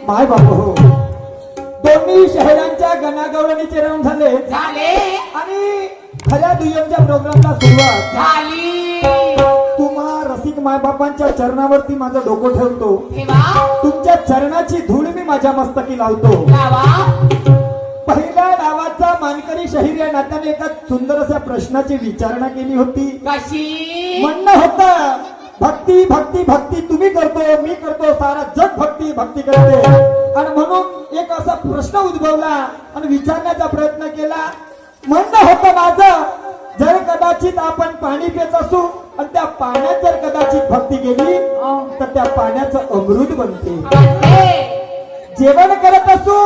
माय बाप हो, दोन्ही शहरांच्या गणागौरवणीचे रंग झाले आणि खऱ्या दुय्यमच्या प्रोग्रामला सुरुवात झाली. तुम्हा रसिक मायबापांच्या चरणावरती माझं डोकं ठेवतो. तुमच्या चरणाची धूळ मी माझ्या मस्तकी लावतो. पहिल्या डावाचा मानकरी शहीर या नात्याने एका सुंदर अशा प्रश्नाची विचारणा केली होती. कशी म्हणणं होतं, भक्ती भक्ती भक्ती तुम्ही करतो, मी करतो, सारा जग भक्ती भक्ती करते. आणि म्हणून एक असा प्रश्न उद्भवला आणि विचारण्याचा प्रयत्न केला. म्हणणं होतं माझं, जर कदाचित आपण पाणी पित असू आणि त्या पाण्यात जर कदाचित भक्ती केली तर त्या पाण्याचं अमृत बनते. जेवण करत असू,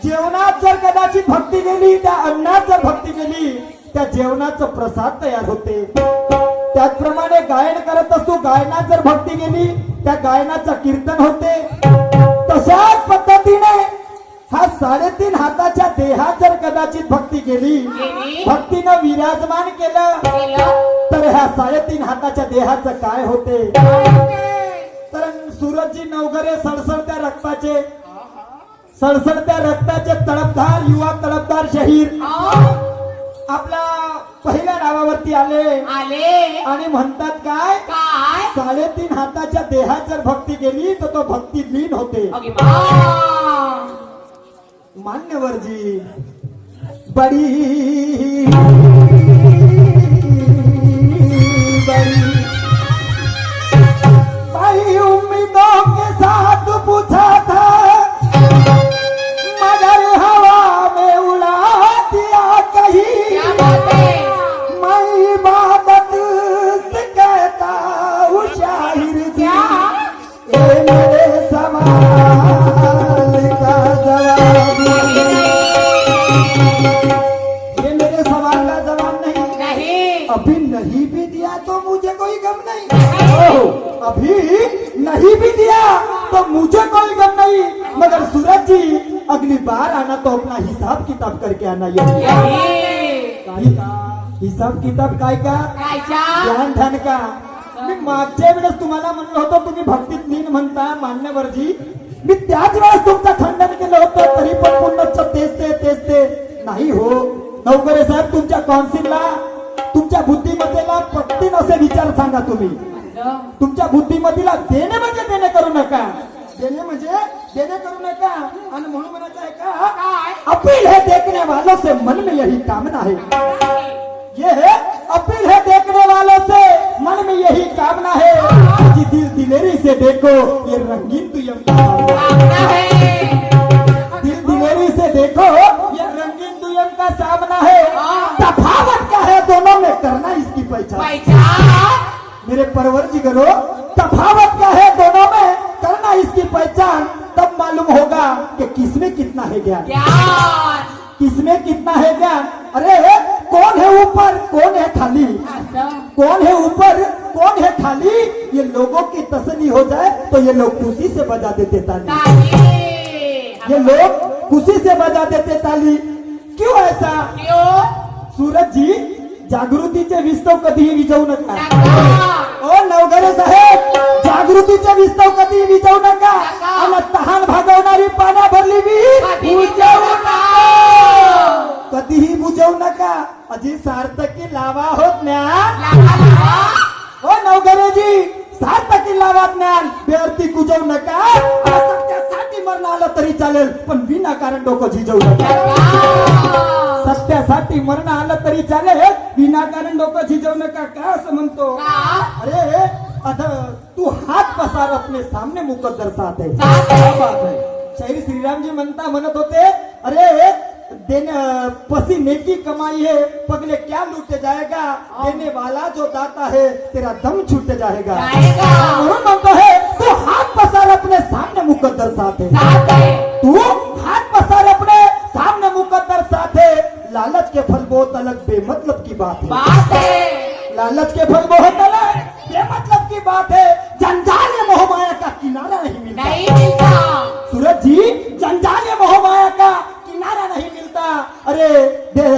जेवणात जर कदाचित भक्ती केली, त्या अन्नात जर भक्ती केली, त्या जेवणाचं प्रसाद तयार होते. त्याचप्रमाणे गायन करत असू, गायनात जर भक्ती केली, त्या गायनाचं कीर्तन होते. तशाच पद्धतीने हा 3.5 हाताच्या देहात जर कदाचित भक्ती केली, भक्तीनं विराजमान केलं, तर ह्या 3.5 हाताच्या देहाचं काय होते. तर सूरजजी नवघरे सळसळत्या रक्ताचे तडफदार युवा तडफदार शहीर आपल्या पहिल्या डावावरती आले आणि म्हणतात काय, 3.5 हाताच्या देहात जर भक्ती केली तर तो भक्ती लीन होते. मान्यवरजी बड़ी बड़ी उम्मीदों के साथ पूछा था, मगर हवा में उड़ा दिया कहीं. मैं इबादत से कहता हूँ शाहिर जी, ये मेरे सवाल का जवाब, ये मेरे सवाल का जवाब नहीं. अभी नहीं भी दिया तो मुझे कोई गम नहीं. अभी नहीं भी दिया तो मुझे कोई गम नहीं, मगर सूरज जी अगली बार आना तो अपना हिसाब किताब करके आना. हिसाब किताब काय का, ध्यान ध्यान का. मी मागच्या वेळेस तुम्हाला म्हणलं होतं तुम्ही भक्तीत लीन म्हणता मान्यवरजी, मी त्याच वेळेस तुमचं खंडन केलं होतं, तरी पण पुन्हा तेच ते नाही हो. नवकरे साहेब, तुमच्या काउन्सिलला, तुमच्या बुद्धिमत्तेला पटतील असे विचार सांगा तुम्ही. तुमच्या बुद्धिमत्तेला देणे म्हणजे देणे करू नका, देणे म्हणजे देणे करू नका. आणि म्हणून म्हणायचं आहे का, अपील है देखने वालों से, मन में यही कामना है. ये है अपील है देखने वालों से, मन में यही कामना है. जी दिल दिलेरी से देखो, ये रंगीन दुय्यम का सामना है. दिल दिलेरी से देखो, ये रंगीन दुय्यम का सामना है. तफावत क्या है दोनों में, करना इसकी पहचान. मेरे परवरदिगारो, तफावत क्या है दोनों में, करना इसकी पहचान. तब मालूम होगा कि किसमें कितना है ज्ञान, किसमें कितना है ज्ञान. अरे कौन है ऊपर, कौन है खाली, कौन है ऊपर, कौन है खाली, ये लोगों की तसल्ली हो जाए तो ये लोग खुशी से बजा देते ताली. ये लोग खुशी से बजा देते ताली. क्यों ऐसा, सूरज जी जागृतीचे विस्तव कधीही विझवू नका. ओ नवघरे साहेब, जागृतीचे विस्तव कधीही विझवू नका. आणि तहान भागवणारी पाण्या भरली बुजवू नका, कधीही बुजवू नका. अजी सार्थकी लावा हो ज्ञान. ओ नवघरेजी, सार्थकी लावा ज्ञान, बेअर्थी कुजवू नका. सत्यासाठी मरण आलं तरी चालेल, पण विनाकारण डोकं झिजवू नका. सत्यासाठी मरण आलं तरी चालेल, विनाकारण डोकं झिजवू नका. का असं म्हणतो, अरे तू हात पसार अपने सामने मुकद्दर साथ है. क्या बात है. शाहीर श्रीरामजी म्हणत होते, अरे देने पसी नेकी कमाई है, पगले क्या लूट जाएगा, देने वाला जो दाता है तेरा दम छूट जाएगा. म्हणून म्हणतो है, तू हात पसार अपने सामने मुकद्दर साथ है. तू हात पसार अपने सामने मुकद्दर साथ है. लालच के फल बहुत अलग, बेमतलब की बात है. लालच के फल बहुत अलग, बेमतलब की बात है. जंजाल या मोहमाया का किनारा नहीं मिलता. सूरज जी, जंजाल या मोहमाया का किनारा नहीं मिलता. अरे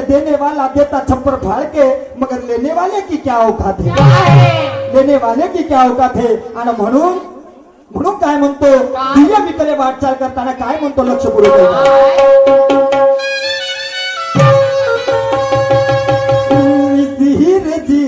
देने वाला देता छप्पर फाड़ के, मगर लेने वाले की क्या औकात है, लेने वाले की क्या औकात है. आणि म्हणून म्हणून काय म्हणतो काय? दिव्यमिकडे वाटचाल करताना काय म्हणतो लक्षपूर्वक ऐका. काय? धीरजी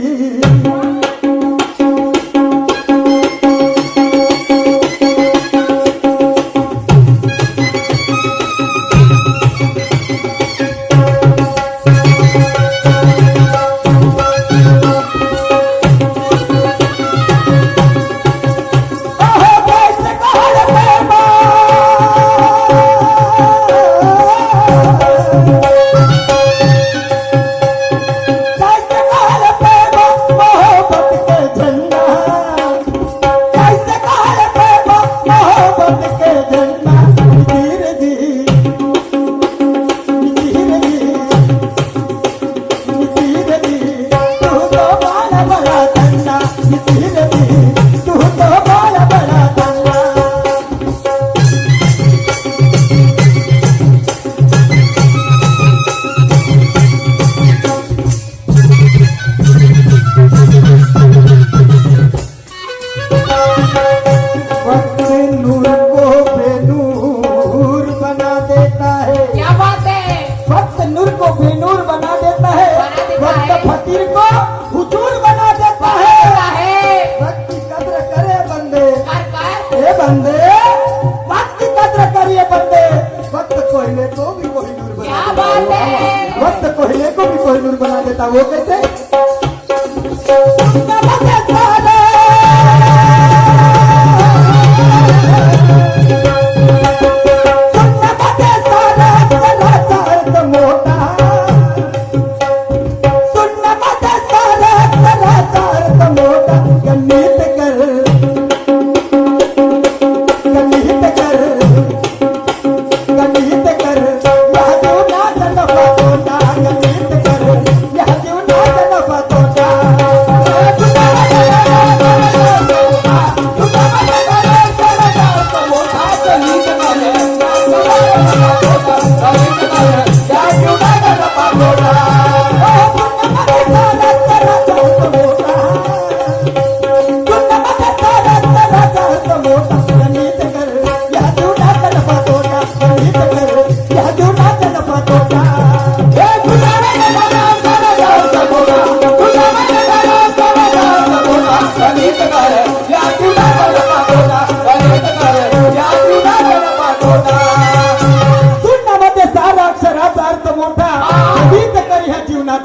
क्या बात है? वक्त नूर को बेनूर बना देता है, बना देता वक्त है। फकीर को हुजूर बना देता है। क्या है? वक्त की कद्र करे बंदे, कर ए बंदे, वक्त की कद्र करिए बंदे। वक्त कोयले को भी कोहिनूर बना क्या देता बात है? वक्त कोयले को भी कोहिनूर बना देता। वो कैसे?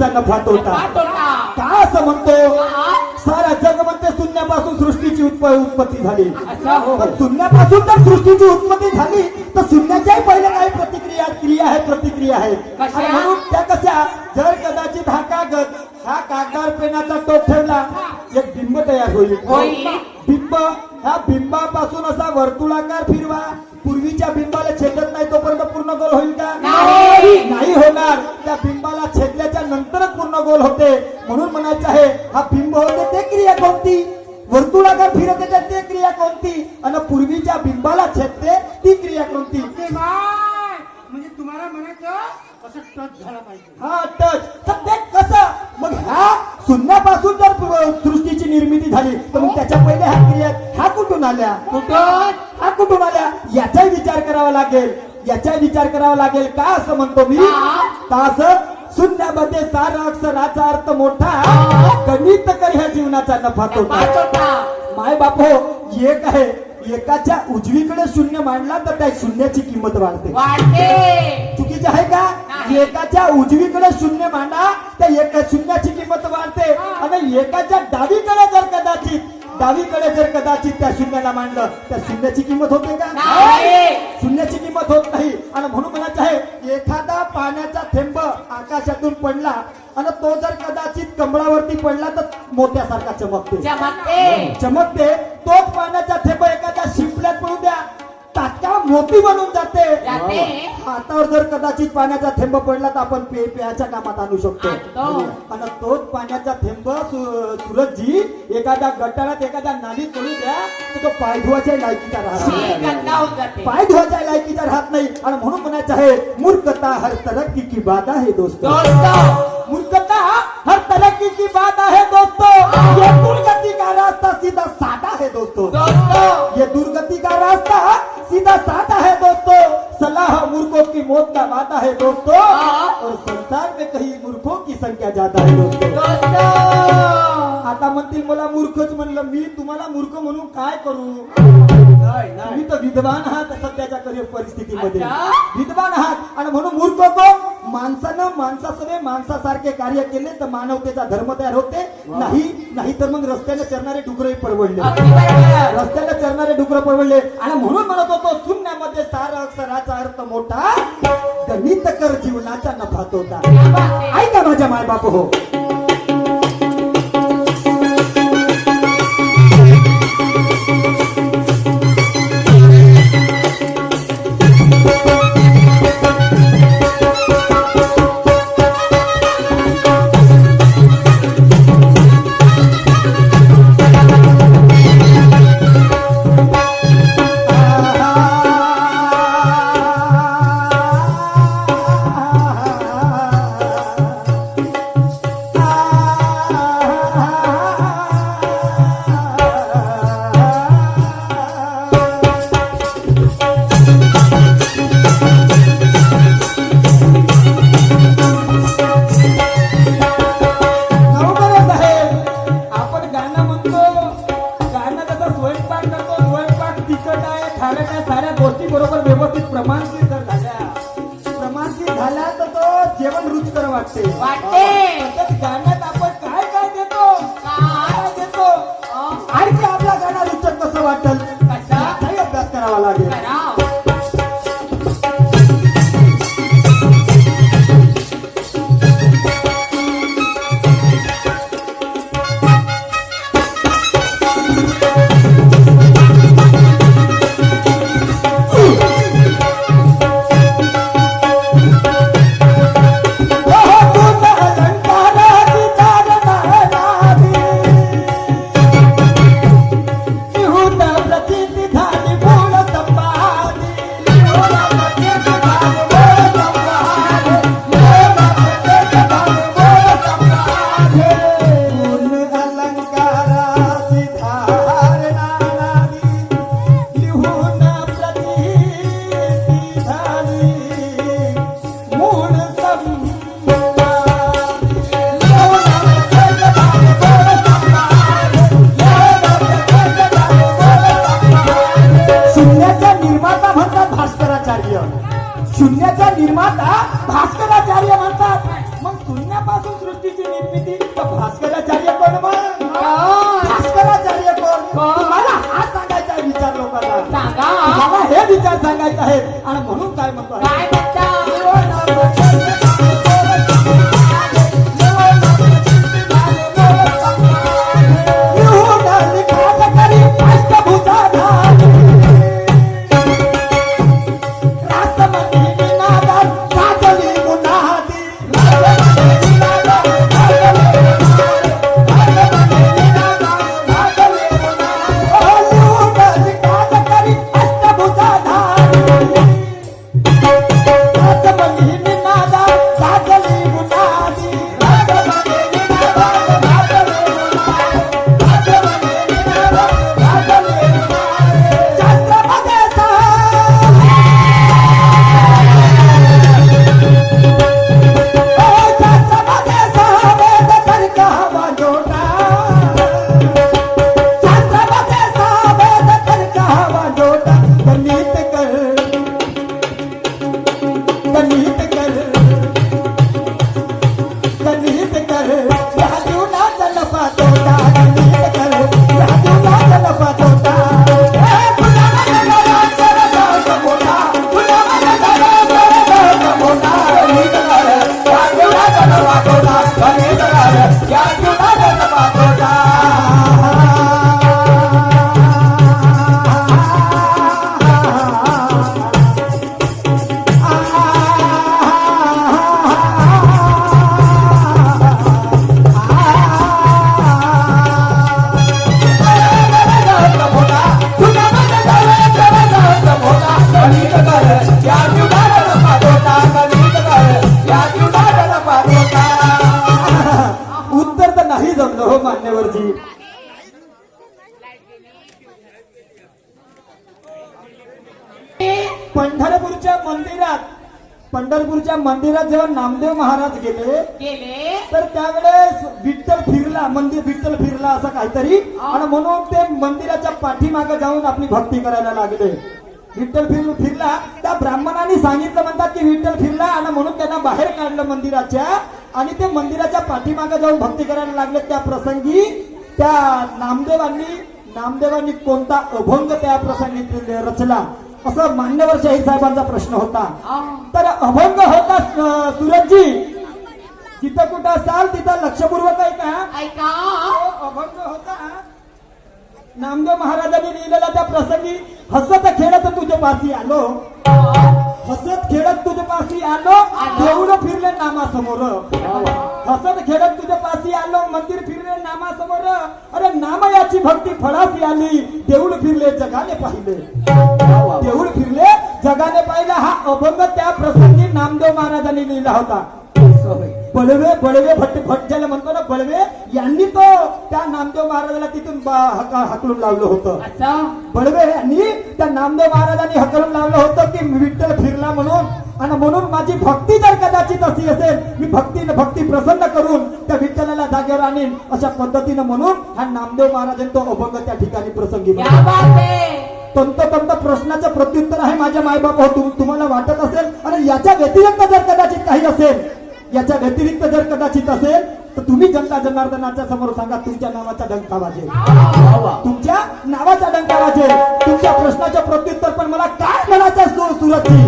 नफा तोटा का असं म्हणतो. सारा जग म्हणते शून्यापासून सृष्टीची उत्पत्ती झाली. पण शून्यापासून जर सृष्टीची उत्पत्ती झाली तर शून्याच्याही पहिले काही क्रिया आहेत. आणि म्हणून त्या कशा, जर कदाचित हा कागदावर पेनाचा टोप ठेवला, एक बिंब तयार होईल. बिंब, ह्या बिंबापासून असा वर्तुळाकार फिरवा, पूर्वीच्या बिंबाला छेदत नाही तोपर्यंत पूर्ण गोल होईल का? नाही होणार. त्या बिंबाला छेदल्याच्या नंतरच पूर्ण गोल होते. म्हणून म्हणायचं आहे, हा बिंब होते ते क्रिया कोणती, वर्तुळाकार फिरत येते ते क्रिया कोणती, आणि पूर्वीच्या बिंबाला छेदते ती क्रिया कोणती? म्हणजे तुम्हाला म्हणायचं असं टच झाला पाहिजे. हा टच. तर ते कसं मग, ह्या शून्यापासून जर सृष्टीची निर्मिती झाली तर मग त्याच्या पहिले ह्या क्रिया ह्या कुठून आल्या, ह्या कुठून आल्या, याचाही विचार करावा लागेल. का असं म्हणतो मी, का असं शून्यामध्ये सारा अक्षराचा अर्थ मोठा, गणित कर ह्या जीवनाचा नफा तोटा. माय बाप हो, एक आहे, एकाच्या उजवीकडे शून्य मांडला तर त्या शून्याची किंमत वाढते. चुकीचं आहे का? एकाच्या उजवीकडे शून्य मांडा तर एका शून्याची किंमत वाढते, आणि एकाच्या डावीकडे जर कदाचित त्या शून्याला मांडलं तर शून्याची किंमत होते का? शून्याची किंमत होत नाही. आणि म्हणून म्हणायचं आहे, एखादा पाण्याचा थेंब आकाशातून पडला आणि तो जर कदाचित कमळावरती पडला तर मोत्यासारखा चमकते. तोच पाण्याचा थेंब एखाद्या शिंपल्यात पडू द्या, तात्या मोती बनून जाते. हातावर जर कदाचित पाण्याचा थेंब पडला तर आपण पेयाच्या कामात आणू शकतो. आणि तोच पाण्याचा थेंब सूरजजी एखाद्या गटारात एखाद्या नालीत पडू द्या तर तो पाय धुवाच्या लायकीचा राहत नाही. आणि म्हणून म्हणायचं आहे, मूर्खता हर तरक्की की बात आहे दोस्त. मूर्खता हर तरक्की की बात है दोस्तों, ये दुर्गति का रास्ता सीधा साधा है दोस्तों, दोस्तों ये दुर्गति का रास्ता सीधा साधा है दोस्तों, सलाह मूर्खों की मौत का वादा है दोस्तों, और संसार में कहीं मूर्खों की संख्या ज्यादा है दोस्तों. आता म्हणतील मला मूर्खच म्हणलं, मी तुम्हाला मूर्ख म्हणून काय करू. तुम्ही तर विद्वान आहात सध्याच्या करिअर परिस्थितीमध्ये, अच्छा. विद्वान आहात आणि म्हणून मूर्ख कोण. माणसानं माणसासवे माणसासारखे कार्य केले तर मानवतेचा धर्म तयार होते, नाही तर मग रस्त्याने चरणारे डुकरही परवडले, अगदी बरोबर. रस्त्याला चरणारे डुकर पडले. आणि म्हणून म्हणत होतो शून्यामध्ये सार अक्षराचा अर्थ मोठा, गणित कर जीवनाचा नफा तोटा. क्या बात है. ऐका माझ्या माय बाप हो, जेवण रुचकर वाटते. तसंच गाण्यात आपण काय काय देतो, काय देतो, आणखी आपला गाणं रुचक कसं वाटेल याचाही अभ्यास करावा लागेल. शून्याचा निर्माता भास्कराचार्य म्हणतात. मग शून्यापासून सृष्टीची निर्मिती तर भास्कराचार्य कोण. मग भास्कराचार्य कोण तुम्हाला हा सांगायचा आहे विचार लोकांना. मला हे विचार सांगायचे आहेत आणि म्हणून काय म्हणतो पंढरपूरच्या मंदिरात जेव्हा नामदेव महाराज गेले गेले तर त्यावेळेस विठ्ठल फिरला असं काहीतरी आणि म्हणून ते मंदिराच्या पाठीमागे जाऊन आपली भक्ती करायला लागले. विठ्ठल फिरला त्या ब्राह्मणांनी सांगितलं म्हणतात की विठ्ठल फिरला आणि म्हणून त्यांना बाहेर काढलं मंदिराच्या आणि ते मंदिराच्या पाठीमागे जाऊन भक्ती करायला लागले. त्या प्रसंगी त्या नामदेवांनी कोणता अभंग त्या प्रसंगी रचला असं मान्यवर शाहीर साहेबांचा प्रश्न होता. तर अभंग होता सुरजजी, जिथं कुठं असाल तिथं लक्षपूर्वक ऐका अभंग होता नामदेव महाराजांनी लिहिलेला. त्या प्रसंगी हसत खेळत तुझे पासी आलो, हसत खेळत तुझे पासी आलो, देऊळ फिरले नामासमोर, हसत खेळत तुझे पासी आलो, मंदिर फिरले नामासमोर, अरे नाम याची भक्ती फळासी आली, देऊळ फिरले जगाने पाहिले, देऊळ फिरले जगाने पाहिला. हा अभंग त्या प्रसंगी नामदेव महाराजांनी लिहिला होता. बळवे भट्ट ज्याला म्हणतो ना बळवे, यांनी तो त्या नामदेव महाराजाला तिथून हकलून लावलं होतं. बळवे यांनी त्या नामदेव महाराजांनी हकलून लावलं होतं की विठ्ठल फिरला म्हणून, आणि म्हणून माझी भक्ती जर कदाचित अशी असेल मी भक्ती प्रसन्न करून त्या विठ्ठलाला जागेवर आणीन अशा पद्धतीनं म्हणून हा नामदेव महाराजांनी तो अभंग त्या ठिकाणी प्रसंगी तंतोतंत प्रश्नाचं प्रत्युत्तर आहे माझ्या मायबाप. तुम्हाला वाटत असेल आणि याच्या व्यतिरिक्त जर कदाचित काही असेल, याच्या व्यतिरिक्त जर कदाचित असेल तर तुम्ही जनता जनार्दनाच्या समोर सांगा, तुमच्या नावाचा डंका वाजेल, तुमच्या नावाचा डंका वाजेल. तुमच्या प्रश्नाचं प्रत्युत्तर पण मला काय म्हणायचं सुरतजी,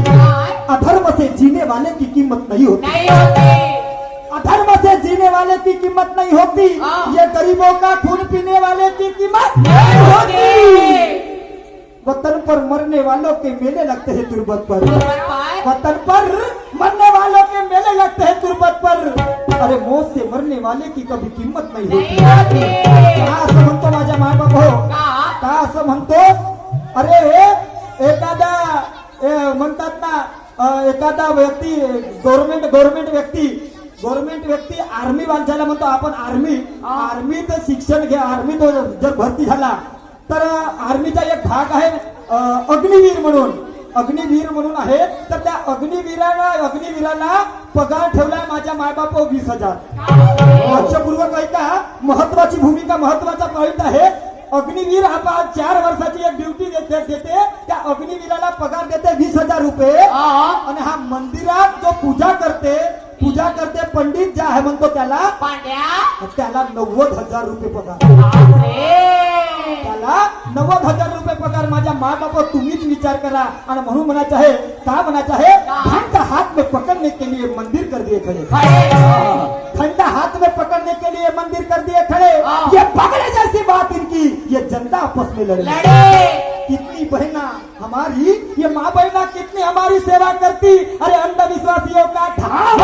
अधर्म से जीने वाले की किंमत नहीं होती, अधर्म से जीने वाले की कीमत नहीं होती, ये गरीबों का खून पीने वाले की कीमत नहीं होती, वतन पर मरने वालों के मेले लगते हैं तुरबत पर, वतन पर मरने वालों के मेले लगते हैं तुरबत पर, अरे मौत से मरने वाले की कभी किंमत नहीं होती. का असं म्हणतो माझ्या माय बाप हो, का असं म्हणतो. अरे एखादा म्हणतात ना एखादा व्यक्ती गव्हर्नमेंट व्यक्ती आर्मी माणसाला म्हणतो आपण आर्मीत शिक्षण घ्या, आर्मीत जर भरती झाला तर आर्मीचा एक भाग आहे अग्निवीर म्हणून आहे. तर त्या अग्निवीराला पगार ठेवलाय माझ्या मायबाप 20,000. लक्षपूर्वक ऐका, महत्वाचा पॉइंट आहे. अग्निवीर हा 4 वर्षाची एक ड्युटी देते, त्या अग्निवीराला पगार देते 20,000 रुपये. आणि हा मंदिरात जो पूजा करते पंडित जे आहे म्हणतो त्याला 90,000 रुपये पगार, त्याला 90,000 रुपये पगार. माझ्या माँ बाप तुम्हीच विचार करा. आणि म्हणून म्हणायचं आहे, काय म्हणायचं आहे, ठंडा हाथ में पकड़ने के लिए मंदिर कर दिए खड़े, ठंडा हाथ में पकड़ने के लिए मंदिर कर दिए खड़े. ये पगड़े जैसी बात इनकी, ये जनता आपस में लड़े. कितनी बहना हमारी, ये माँ बहना कितनी हमारी सेवा करती. अरे अंधविश्वासियों का ढाल,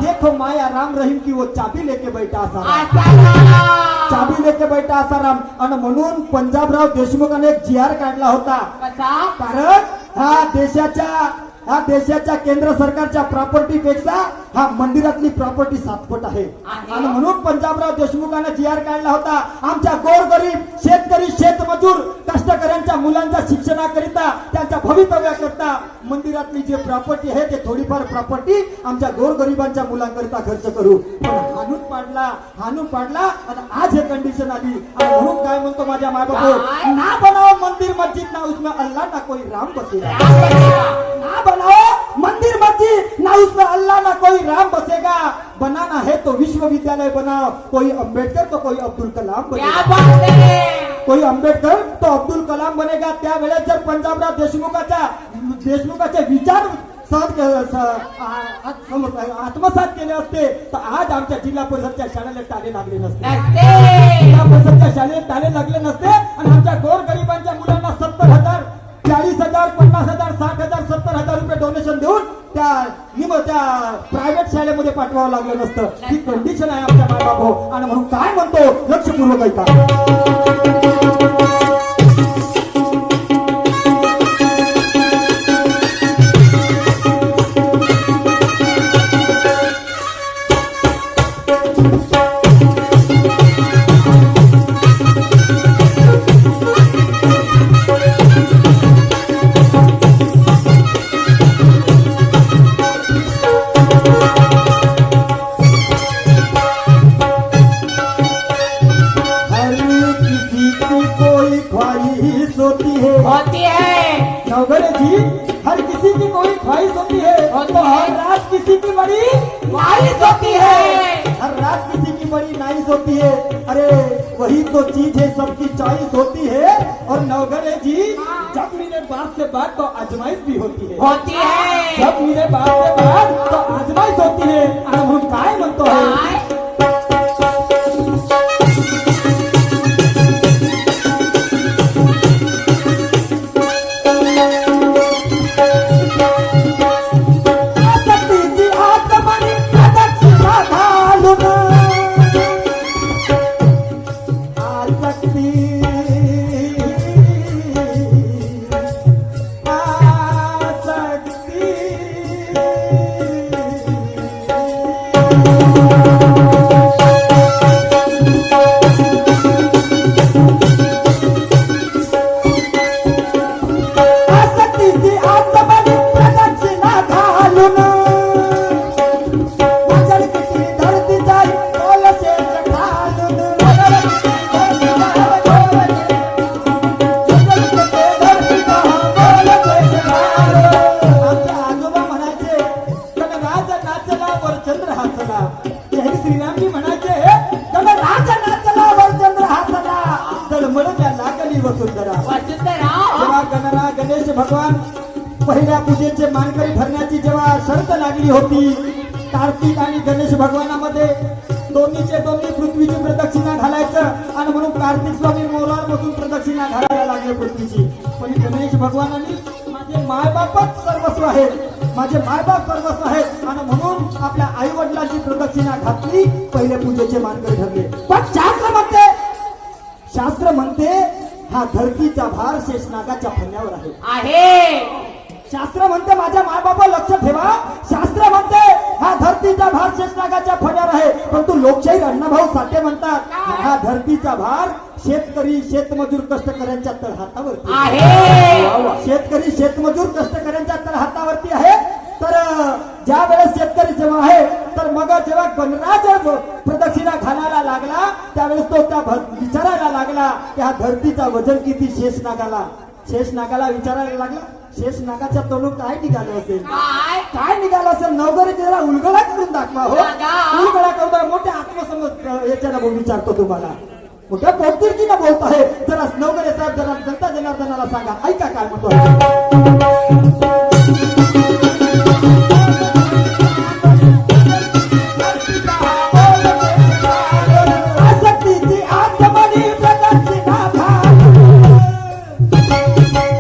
देखो माया राम रहीम की वो चाबी लेके बैठा आसाराम. आणि म्हणून पंजाबराव देशमुखाने एक GR काढला होता. कारण हा देशाच्या केंद्र सरकारच्या प्रॉपर्टी पेक्षा हा मंदिरातली प्रॉपर्टी 7 आहे. आणि म्हणून पंजाबराव देशमुखाने GR काढला होता. आमच्या गोरगरीब शेतकरी, शेतमजूर, कष्टकऱ्यांच्या मुलांच्या शिक्षणाकरिता, त्यांच्या भवितव्याकरिता मंदिरातली जी प्रॉपर्टी आहे ते थोडीफार प्रॉपर्टी आमच्या गोरगरिबांच्या मुलांकरिता खर्च करू. पण हाणून पाडला आणि आज हे कंडिशन आली. आणि म्हणून काय म्हणतो माझ्या मायबापू, ना बनाओ मंदिर मस्जिद, ना उसमें अल्लाह ना कोई राम बसेगा, ना बनाओ मंदिर मस्जिद, ना उसमें अल्लाह ना कोई राम बसेगा. बनाना है तो विश्वविद्यालय बनाओ, कोई अंबेडकर तो कोई अब्दुल कलाम बनेगा, कोई अंबेडकर तो अब्दुल कलाम बनेगा. त्यावेळेस जर पंजाबराव देशमुखाचे विचार आत्मसात केले असते तर आज आमच्या जिल्हा परिषदच्या शाळेला ताले लागले नसते, जिल्हा परिषदच्या शाळेत ताले लागले नसते. आणि आमच्या गोरगरिबांच्या मुलांना 70,000, 40,000, 50,000, 60,000, 70,000 रुपये डोनेशन देऊन त्या प्रायव्हेट शाळेमध्ये पाठवावं लागलं नसतं. ही कंडिशन आहे आमच्या मायबाप. आणि म्हणून काय म्हणतो, लक्षपूर्वक ऐका. किसी की कोई ख्वाहिश होती है होती तो है। हर रात किसी की बड़ी ख्वाहिश होती है। हर रात किसी की बड़ी नाइस होती है। अरे वही तो चीज है सबकी चॉइस होती है। और नवगढ़े जी जब मेरे बात से बात तो आजमाइश भी होती है। होती है। जब मेरे बात से बात तो आजमाइश होती है आणि म्हणून काय म्हणतो आहे काय? आसक्तीची आत्मनी प्रदक्षिणा घालून आसक्ती आसक्तीची आत्मनी प्रदक्षिणा घालून वचन किती धरती जाई बोलचे घालून वचन किती धरती जाई बोलचे घालून. आमचे आजोबा म्हणायचे गणराज नाचला वरचंद्र हासला. जय श्रीरामजी म्हणायचे गणराज नाचला वरचंद्र हासला. तळमळल्या लागली वसुंधरा. वसुंधरा. जेव्हा गणना गणेश भगवान पहिल्या पूजेचे मानकरी ठरण्याची जेव्हा शर्त लागली होती कार्तिक आणि गणेश भगवानामध्ये दोन्हीचे दोन्ही पृथ्वीची प्रदक्षिणा घालायचं आणि म्हणून कार्तिक स्वामी मोरावर बसून प्रदक्षिणा घालायला लागले पृथ्वीची. पण गणेश भगवानांनी माझे मायबापच सर्वस्व आहेत माझे मायबाप सर्वस्व आहेत आणि म्हणून आपल्या आई वडिलांची प्रदक्षिणा घातली पहिल्या पूजेचे मानकरी ठरले. पण शास्त्र म्हणते हा धरतीचा भार शेषनागाच्या फण्यावर आहे. आहे. शास्त्र म्हणते माझ्या मायबापा लक्ष ठेवा. शास्त्र म्हणते हा धरतीचा भार शेषनागाच्या फण्यावर आहे. परंतु लोकशाहीर अण्णाभाऊ साठे म्हणतात हा धरतीचा भार शेतकरी शेतमजूर कष्टकऱ्यांच्या तळहातावरती आहे. शेतकरी शेतमजूर कष्टकऱ्यांच्या तळहातावरती आहे. तर ज्या वेळेस शेतकरी जेव्हा आहे तर मग जेव्हा गणराज प्रदक्षिणा घालायला लागला त्यावेळेस तो त्या विचारायला लागला की हा धरतीचा वजन किती शेषनागाला विचारायला लागला. शेषनागाच्या तोंडून काय निघालं असेल काय? काय निघालं असेल नवगरे जरा उलगडा करून दाखवा हो. दादा. उलगडा करून मोठ्या आत्मसमज याच्याला विचारतो तुम्हाला मोठ्या पोटतिरकीनं बोलत आहे. जरा नवगरे साहेब जरा जनता जनार्दनाला सांगा ऐका काय म्हणतो. आसक्तीची आत्मनी प्रदक्षिणा घालून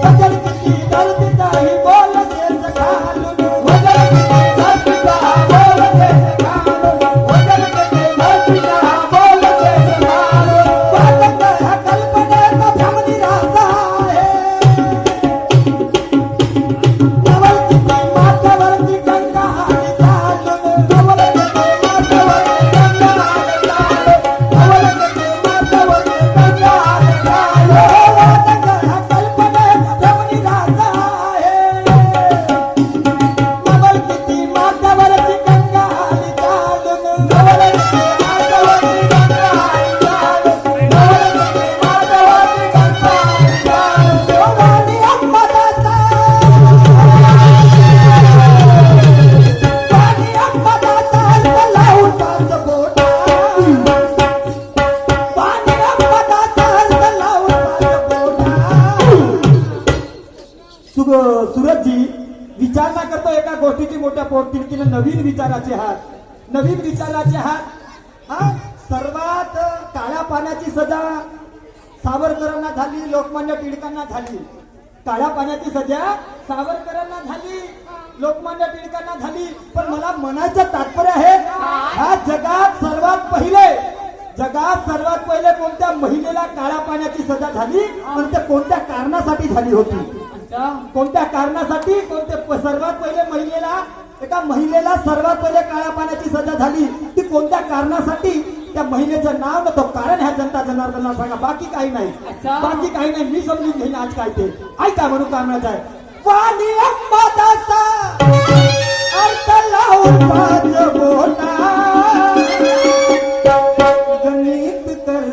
वचन किती धरती जाई बोलतेच घालून वचन किती धरती जाई बोलतेच घालून वचन किती धरती जाई बोलतेच घालून. वादक ह्या कल्पनेचा भ्रमनिरासा आहे. नवल किती माथ्यावरती गंगा आली चालून नवल किती माथ्यावरती गंगा आली चालून नवल किती माथ्यावरती गंगा आली चालून. वादक ह्या कल्पनेचा भ्रमनिरासा आहे. नवल किती माथ्यावरती गंगा आली चालून नवल किती माथ्यावरती गंगा आली चालून नवल किती माथ्यावरती गंगा आली चालून. वाणी अंबादासा पाणी अंबादासा लावून पाच बोटा पाणी अंबादासा लावून पाच बोटा. सुरजजी विचारणा करतो एका गोष्टीची मोठ्या पोटतिडकीनं नवीन विचाराचे हात हा सर्वात काळ्या पाण्याची सजा सावरकरांना झाली लोकमान्य टिळकांना झाली. काळ्या पाण्याची सजा सावरकरांना झाली लोकमान्य टिळकांना झाली. पण मला म्हणायचं तात्पर्य आहे ह्या जगात सर्वात पहिले कोणत्या महिलेला काळ्या पाण्याची सजा झाली पण ते कोणत्या कारणासाठी झाली होती कोणत्या कारणासाठी सर्वात पहिले एका महिलेला सर्वात पहिले काळ्या पाण्याची सजा झाली ती कोणत्या कारणासाठी त्या महिलेचं नाव न तो कारण ह्या जनता जनार्दनाला सांगा. बाकी काही नाही मी समजून घेईन आज काय ते ऐका म्हणून काय म्हणायचं आहे. वाणी अंबादासा अर्थ लावून पाच बोटा गणित कर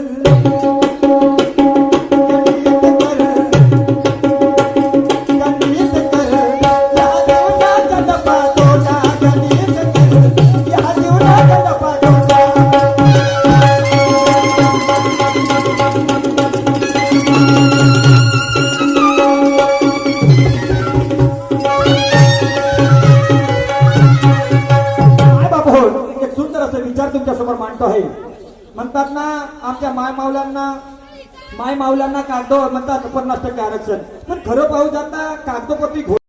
गणित कर विचार तुमच्यासमोर मांडतो आहे. म्हणतात ना आमच्या माय माऊलांना कागदो म्हणतात 50% आरक्षण, पण खरं पाहू जाता कागदोपत्री